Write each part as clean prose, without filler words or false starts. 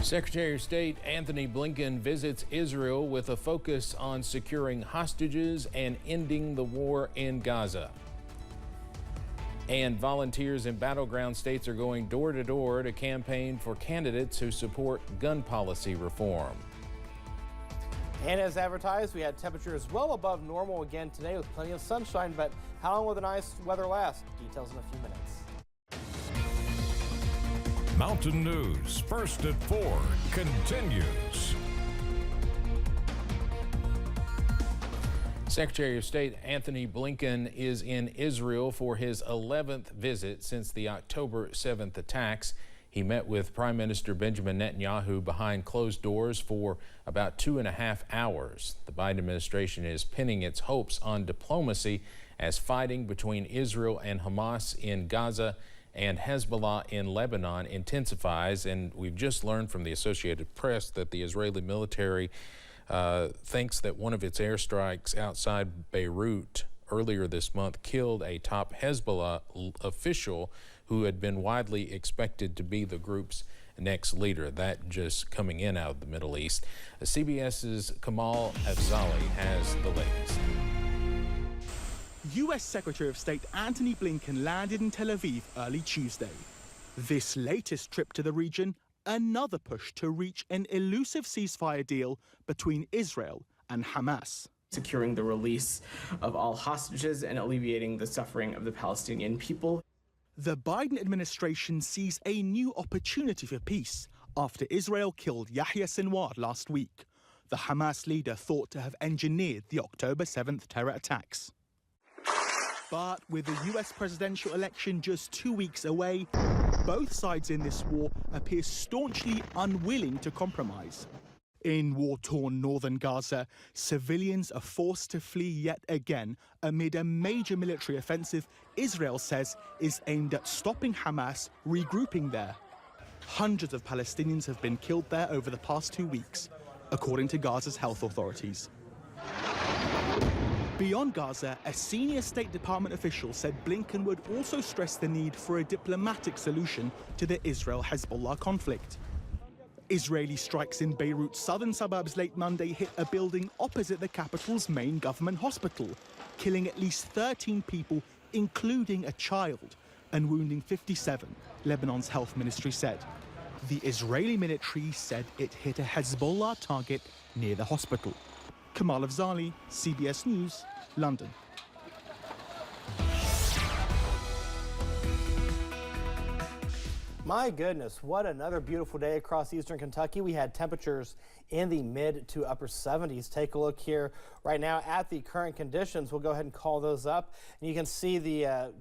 Secretary of State Anthony Blinken visits Israel with a focus on securing hostages and ending the war in Gaza. And volunteers in battleground states are going door to door to campaign for candidates who support gun policy reform. And as advertised, we had temperatures well above normal again today with plenty of sunshine, but how long will the nice weather last? Details in a few minutes. Mountain News, first at 4, continues. Secretary of State Anthony Blinken is in Israel for his 11th visit since the October 7th attacks. He met with Prime Minister Benjamin Netanyahu behind closed doors for about 2.5 hours. The Biden administration is pinning its hopes on diplomacy as fighting between Israel and Hamas in Gaza and Hezbollah in Lebanon intensifies. And we've just learned from the Associated Press that the Israeli military thinks that one of its airstrikes outside Beirut earlier this month killed a top Hezbollah official who had been widely expected to be the group's next leader. That just coming in out of the Middle East. CBS's Kamal Afzali has the latest. U.S. Secretary of State Anthony Blinken landed in Tel Aviv early Tuesday. This latest trip to the region, another push to reach an elusive ceasefire deal between Israel and Hamas. Securing the release of all hostages and alleviating the suffering of the Palestinian people. The Biden administration sees a new opportunity for peace after Israel killed Yahya Sinwar last week, the Hamas leader thought to have engineered the October 7th terror attacks. But with the U.S. presidential election just 2 weeks away, both sides in this war appear staunchly unwilling to compromise. In war-torn northern Gaza, civilians are forced to flee yet again amid a major military offensive Israel says is aimed at stopping Hamas regrouping there. Hundreds of Palestinians have been killed there over the past 2 weeks, according to Gaza's health authorities. Beyond Gaza, a senior State Department official said Blinken would also stress the need for a diplomatic solution to the Israel-Hezbollah conflict. Israeli strikes in Beirut's southern suburbs late Monday hit a building opposite the capital's main government hospital, killing at least 13 people, including a child, and wounding 57, Lebanon's health ministry said. The Israeli military said it hit a Hezbollah target near the hospital. Kamal Afzali, CBS News, London. My goodness, what another beautiful day across eastern Kentucky. We had temperatures in the mid to upper 70s. Take a look here right now at the current conditions. We'll go ahead and call those up. And you can see the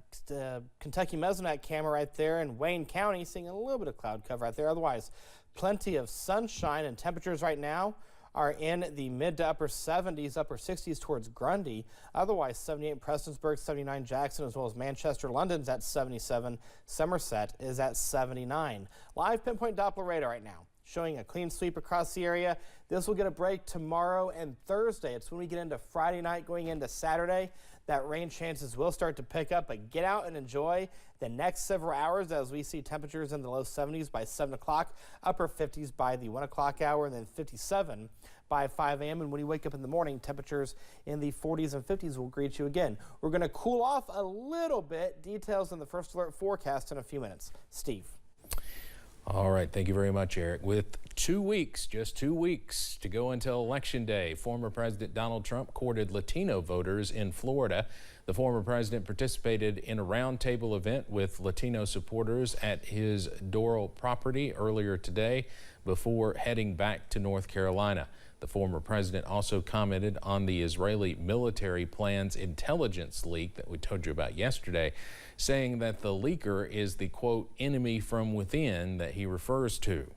Kentucky Mesonet camera right there in Wayne County, seeing a little bit of cloud cover right there. Otherwise, plenty of sunshine, and temperatures right now are in the mid to upper 70s, upper 60s towards Grundy. Otherwise, 78 Prestonsburg, 79 Jackson, as well as Manchester. London's at 77. Somerset is at 79. Live pinpoint Doppler radar right now, showing a clean sweep across the area. This will get a break tomorrow and Thursday. It's when we get into Friday night going into Saturday that rain chances will start to pick up, but get out and enjoy the next several hours as we see temperatures in the low 70s by 7 o'clock, upper 50s by the 1 o'clock hour, and then 57 by 5 a.m. And when you wake up in the morning, temperatures in the 40s and 50s will greet you again. We're going to cool off a little bit. Details in the First Alert forecast in a few minutes. Steve. All right, thank you very much, Eric. With 2 weeks, just 2 weeks to go until Election Day, former President Donald Trump courted Latino voters in Florida. The former president participated in a roundtable event with Latino supporters at his Doral property earlier today before heading back to North Carolina. The former president also commented on the Israeli military plan's intelligence leak that we told you about yesterday, saying that the leaker is the, quote, enemy from within that he refers to.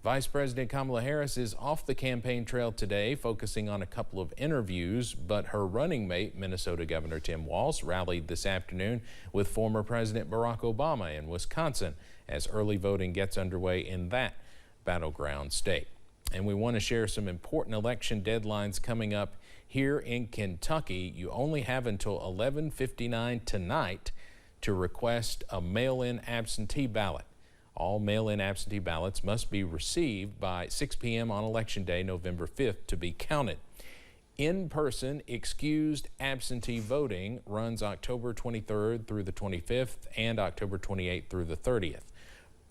Vice President Kamala Harris is off the campaign trail today, focusing on a couple of interviews, but her running mate, Minnesota Governor Tim Walz, rallied this afternoon with former President Barack Obama in Wisconsin as early voting gets underway in that battleground state. And we want to share some important election deadlines coming up here in Kentucky. You only have until 11:59 tonight to request a mail-in absentee ballot. All mail-in absentee ballots must be received by 6 p.m. on Election Day, November 5th, to be counted. In-person excused absentee voting runs October 23rd through the 25th and October 28th through the 30th.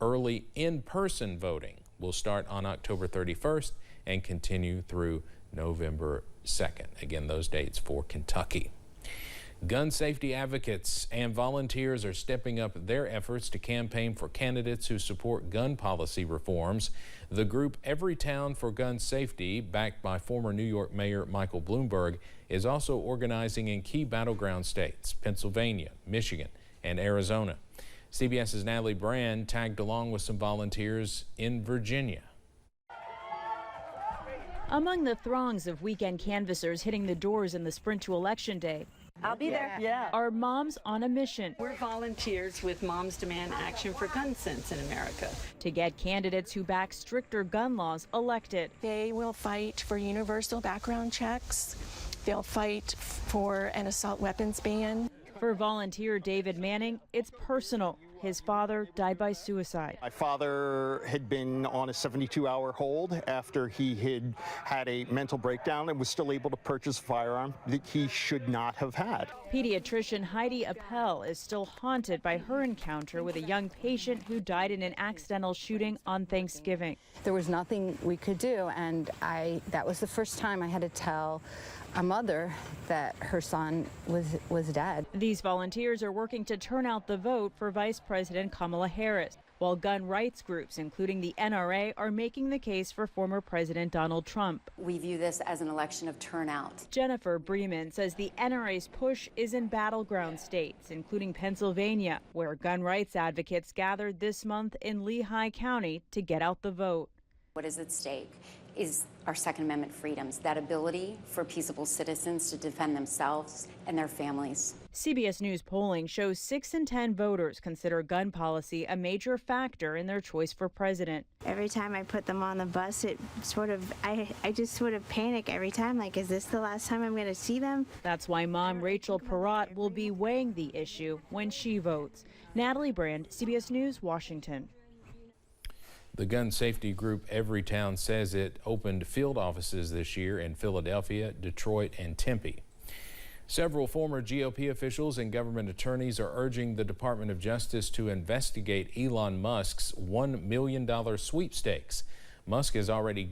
Early in-person voting will start on October 31st and continue through November 2nd. Again, those dates for Kentucky. Gun safety advocates and volunteers are stepping up their efforts to campaign for candidates who support gun policy reforms. The group Everytown for Gun Safety, backed by former New York Mayor Michael Bloomberg, is also organizing in key battleground states, Pennsylvania, Michigan, and Arizona. CBS's Natalie Brand tagged along with some volunteers in Virginia. Among the throngs of weekend canvassers hitting the doors in the sprint to Election Day, I'll be there. yeah, are moms on a mission. We're volunteers with Moms Demand Action for Gun Sense in America. To get candidates who back stricter gun laws elected. They will fight for universal background checks. They'll fight for an assault weapons ban. For volunteer David Manning, it's personal. His father died by suicide. My father had been on a 72-hour hold after he had had a mental breakdown and was still able to purchase a firearm that he should not have had. Pediatrician Heidi Appel is still haunted by her encounter with a young patient who died in an accidental shooting on Thanksgiving. There was nothing we could do, and that was the first time I had to tell a mother that her son was dead. These volunteers are working to turn out the vote for Vice President Kamala Harris, while gun rights groups, including the NRA, are making the case for former President Donald Trump. We view this as an election of turnout. Jennifer Bremen says the NRA's push is in battleground states, including Pennsylvania, where gun rights advocates gathered this month in Lehigh County to get out the vote. What is at stake is our Second Amendment freedoms, that ability for peaceable citizens to defend themselves and their families. CBS News polling shows 6 in 10 voters consider gun policy a major factor in their choice for president. Every time I put them on the bus, it sort of, I just sort of panic every time, like, is this the last time I'm going to see them? That's why mom Rachel Perrott will be weighing the issue when she votes. Natalie Brand, CBS News, Washington. The gun safety group Everytown says it opened field offices this year in Philadelphia, Detroit, and Tempe. Several former GOP officials and government attorneys are urging the Department of Justice to investigate Elon Musk's $1 million sweepstakes. Musk has already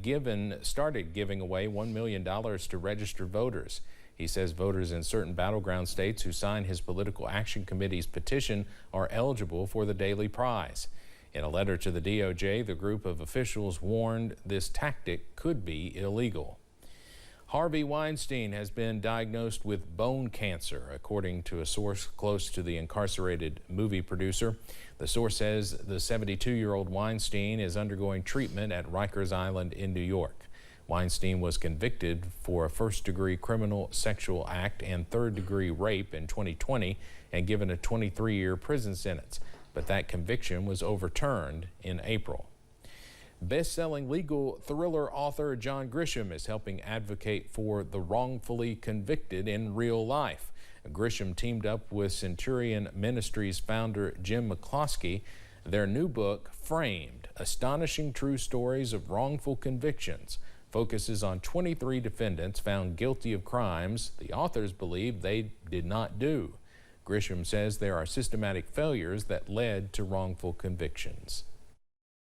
started giving away $1 million to registered voters. He says voters in certain battleground states who sign his Political Action Committee's petition are eligible for the daily prize. In a letter to the DOJ, the group of officials warned this tactic could be illegal. Harvey Weinstein has been diagnosed with bone cancer, according to a source close to the incarcerated movie producer. The source says the 72-year-old Weinstein is undergoing treatment at Rikers Island in New York. Weinstein was convicted for a first-degree criminal sexual act and third-degree rape in 2020 and given a 23-year prison sentence. But that conviction was overturned in April. Best-selling legal thriller author John Grisham is helping advocate for the wrongfully convicted in real life. Grisham teamed up with Centurion Ministries founder Jim McCloskey. Their new book, Framed: Astonishing True Stories of Wrongful Convictions, focuses on 23 defendants found guilty of crimes the authors believe they did not do. Grisham says there are systematic failures that led to wrongful convictions.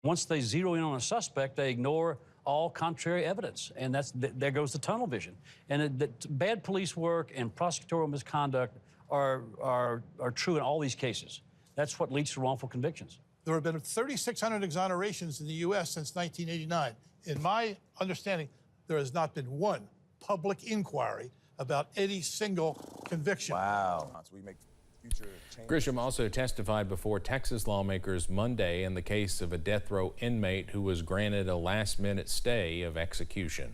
Once they zero in on a suspect, they ignore all contrary evidence, and there goes the tunnel vision. And bad police work and prosecutorial misconduct are true in all these cases. That's what leads to wrongful convictions. There have been 3,600 exonerations in the U.S. since 1989. In my understanding, there has not been one public inquiry about any single conviction. Wow. So we make future changes. Grisham also testified before Texas lawmakers Monday in the case of a death row inmate who was granted a last-minute stay of execution.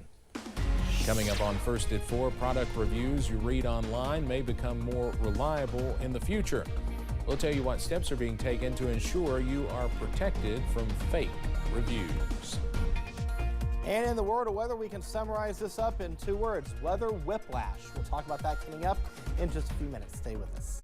Coming up on First at 4, product reviews you read online may become more reliable in the future. We'll tell you what steps are being taken to ensure you are protected from fake reviews. And in the world of weather, we can summarize this up in 2 words: weather whiplash. We'll talk about that coming up in just a few minutes. Stay with us.